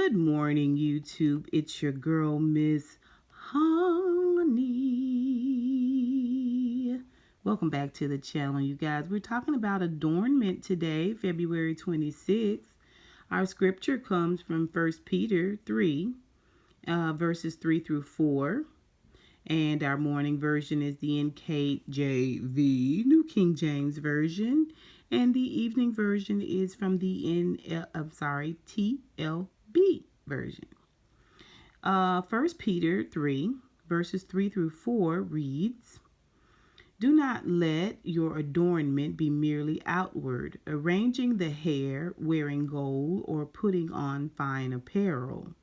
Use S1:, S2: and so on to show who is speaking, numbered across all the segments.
S1: Good morning, YouTube. It's your girl, Miss Honey. Welcome back to the channel, you guys. We're talking about adornment today, February 26th. Our scripture comes from 1 Peter 3, verses 3 through 4. And our morning version is the NKJV, New King James Version. And the evening version is from the TLB version. 1 Peter 3, verses 3 through 4 reads, "Do not let your adornment be merely outward, arranging the hair, wearing gold, or putting on fine apparel.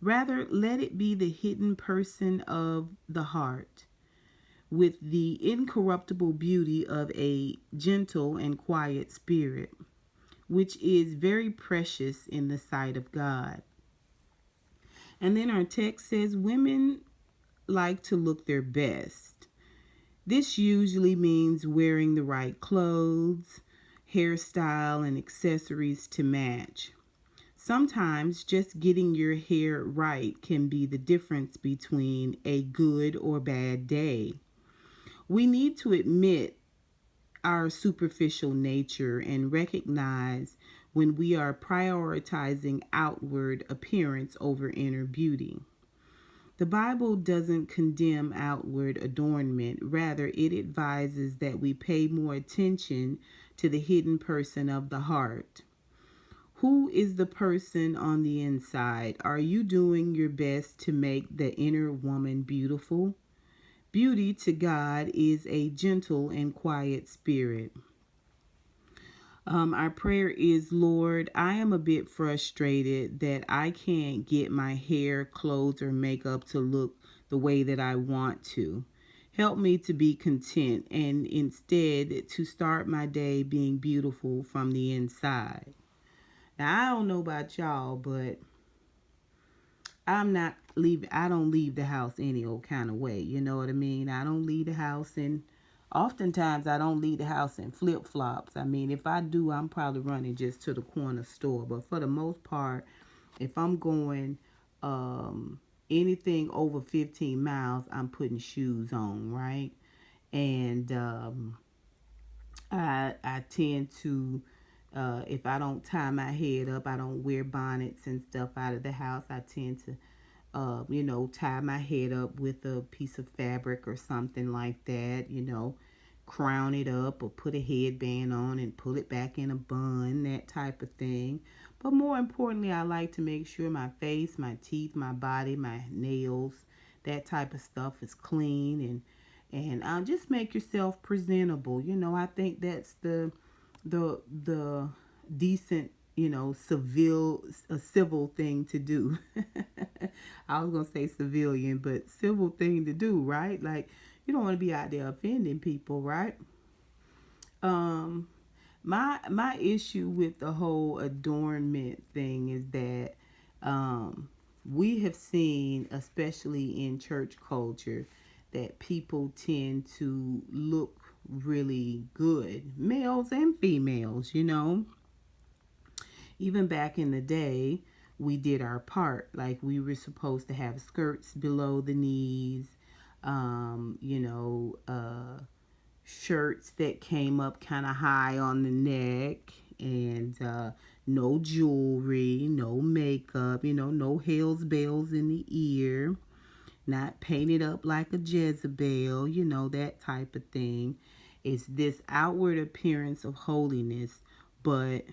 S1: Rather, let it be the hidden person of the heart, with the incorruptible beauty of a gentle and quiet spirit, which is very precious in the sight of God." And then our text says, women like to look their best. This usually means wearing the right clothes, hairstyle, and accessories to match. Sometimes just getting your hair right can be the difference between a good or bad day. We need to admit our superficial nature and recognize when we are prioritizing outward appearance over inner beauty. The Bible doesn't condemn outward adornment. Rather, it advises that we pay more attention to the hidden person of the heart. Who is the person on the inside? Are you doing your best to make the inner woman beautiful? Beauty to God is a gentle and quiet spirit. Our prayer is, Lord, I am a bit frustrated that I can't get my hair, clothes, or makeup to look the way that I want to. Help me to be content and instead to start my day being beautiful from the inside. Now, I don't know about y'all, but I don't leave the house any old kind of way. You know what I mean? I don't leave the house oftentimes I don't leave the house in flip-flops. I mean, if I do, I'm probably running just to the corner store. But for the most part, if I'm going anything over 15 miles, I'm putting shoes on, right? And I tend to, if I don't tie my head up, I don't wear bonnets and stuff out of the house. I tend to, tie my head up with a piece of fabric or something like that, crown it up or put a headband on and pull it back in a bun, that type of thing. But more importantly, I like to make sure my face, my teeth, my body, my nails, that type of stuff is clean and just make yourself presentable. I think that's the decent, civil thing to do. I was gonna say civilian, but civil thing to do, right? Like, you don't want to be out there offending people, right? My issue with the whole adornment thing is that we have seen, especially in church culture, that people tend to look really good, males and females, Even back in the day, we did our part. Like, we were supposed to have skirts below the knees, shirts that came up kind of high on the neck, and no jewelry, no makeup, no hells bells in the ear, not painted up like a Jezebel, that type of thing. It's this outward appearance of holiness, but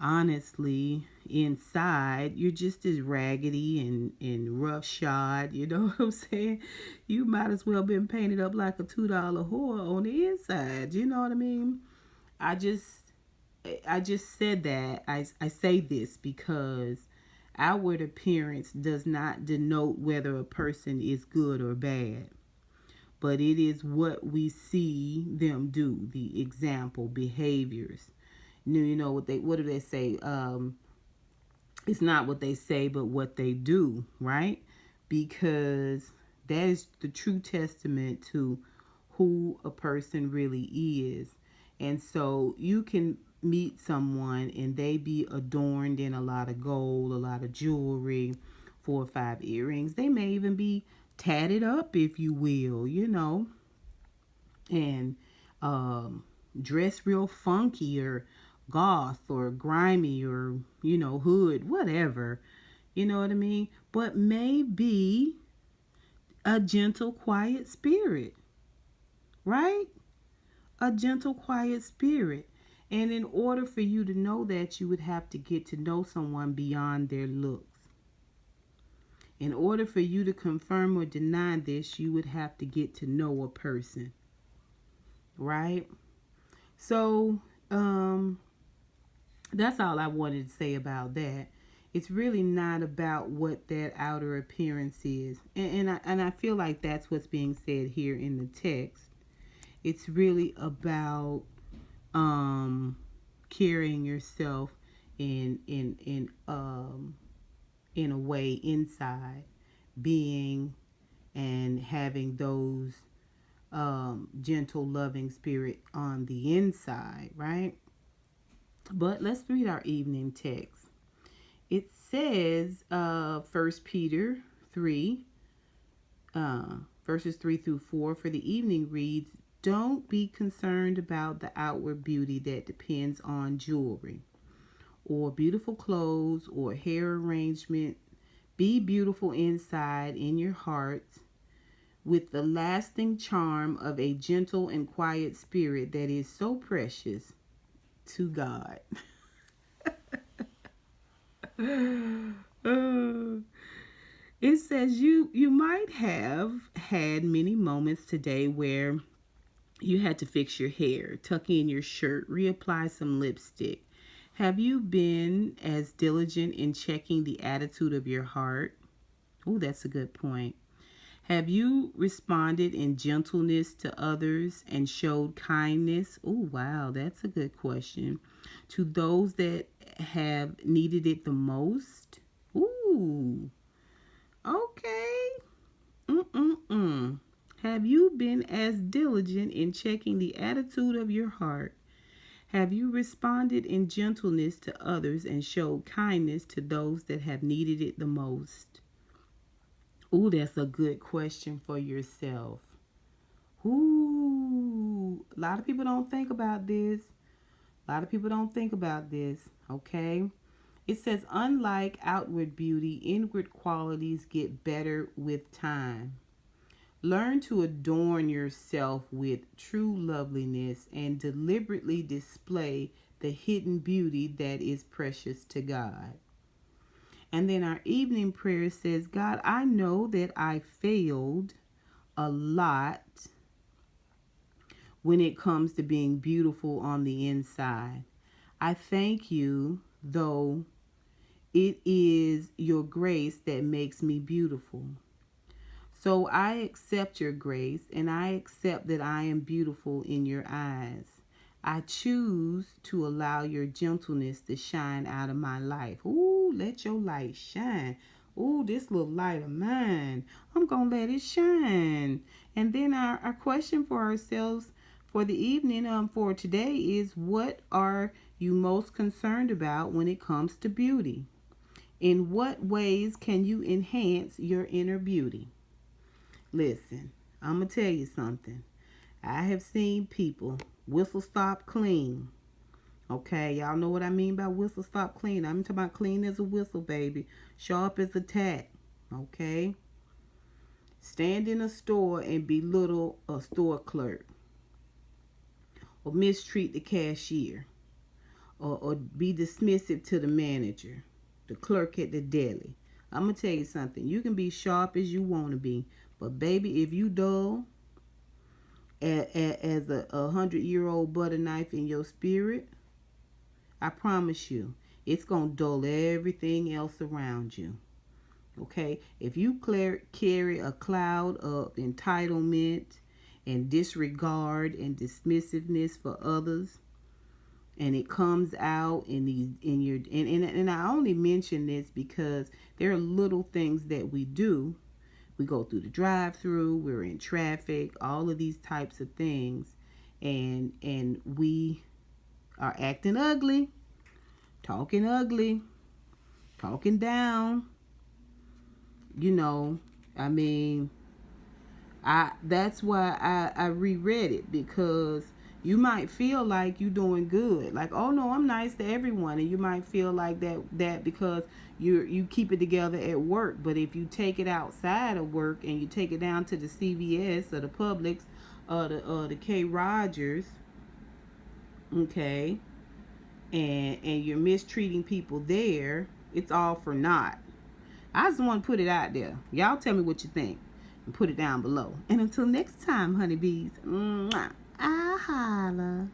S1: honestly, inside, you're just as raggedy and roughshod, you know what I'm saying? You might as well been painted up like a $2 whore on the inside, you know what I mean? I just said that. I say this because outward appearance does not denote whether a person is good or bad, but it is what we see them do, the example, behaviors. What do they say? It's not what they say, but what they do, right? Because that is the true testament to who a person really is. And so you can meet someone and they be adorned in a lot of gold, a lot of jewelry, 4 or 5 earrings. They may even be tatted up, if you will, and dress real funky or goth or grimy or, hood, whatever. You know what I mean? But maybe a gentle, quiet spirit, right? A gentle, quiet spirit. And in order for you to know that, you would have to get to know someone beyond their looks. In order for you to confirm or deny this, you would have to get to know a person, right? So, that's all I wanted to say about that. It's really not about what that outer appearance is. And I feel like that's what's being said here in the text. It's really about carrying yourself in a way inside, being and having those gentle, loving spirit on the inside, right? But let's read our evening text. It says, 1 Peter 3, verses 3 through 4, for the evening reads, don't be concerned about the outward beauty that depends on jewelry or beautiful clothes or hair arrangement. Be beautiful inside in your hearts with the lasting charm of a gentle and quiet spirit that is so precious to God. It says you might have had many moments today where you had to fix your hair, tuck in your shirt, reapply some lipstick. Have you been as diligent in checking the attitude of your heart? Oh, that's a good point. Have you responded in gentleness to others and showed kindness? Oh, wow, that's a good question. To those that have needed it the most? Ooh, okay. Have you been as diligent in checking the attitude of your heart? Have you responded in gentleness to others and showed kindness to those that have needed it the most? Ooh, that's a good question for yourself. Ooh, a lot of people don't think about this. Okay? It says, unlike outward beauty, inward qualities get better with time. Learn to adorn yourself with true loveliness and deliberately display the hidden beauty that is precious to God. And then our evening prayer says, God, I know that I failed a lot when it comes to being beautiful on the inside. I thank you, though it is your grace that makes me beautiful. So I accept your grace and I accept that I am beautiful in your eyes. I choose to allow your gentleness to shine out of my life. Ooh, let your light shine. Ooh, this little light of mine, I'm going to let it shine. And then our question for ourselves for the evening for today is, what are you most concerned about when it comes to beauty? In what ways can you enhance your inner beauty? Listen, I'm going to tell you something. I have seen people whistle stop clean. Okay, y'all know what I mean by whistle stop clean. I'm talking about clean as a whistle, baby. Sharp as a tack. Okay? Stand in a store and belittle a store clerk. Or mistreat the cashier. Or be dismissive to the manager. The clerk at the deli. I'm going to tell you something. You can be sharp as you want to be. But baby, if you dull as a 100-year-old butter knife in your spirit, I promise you, it's going to dull everything else around you. Okay? If you carry a cloud of entitlement and disregard and dismissiveness for others, and it comes out and I only mention this because there are little things that we do. We go through the drive-through, we're in traffic, all of these types of things, and we are acting ugly, talking down, you know, I mean, that's why I reread it, because you might feel like you're doing good, like, oh no, I'm nice to everyone, and you might feel like that because you keep it together at work. But if you take it outside of work and you take it down to the CVS or the Publix or the K Rogers, okay, and you're mistreating people there, it's all for naught. I just want to put it out there. Y'all tell me what you think and put it down below. And until next time, honeybees, I'll holla.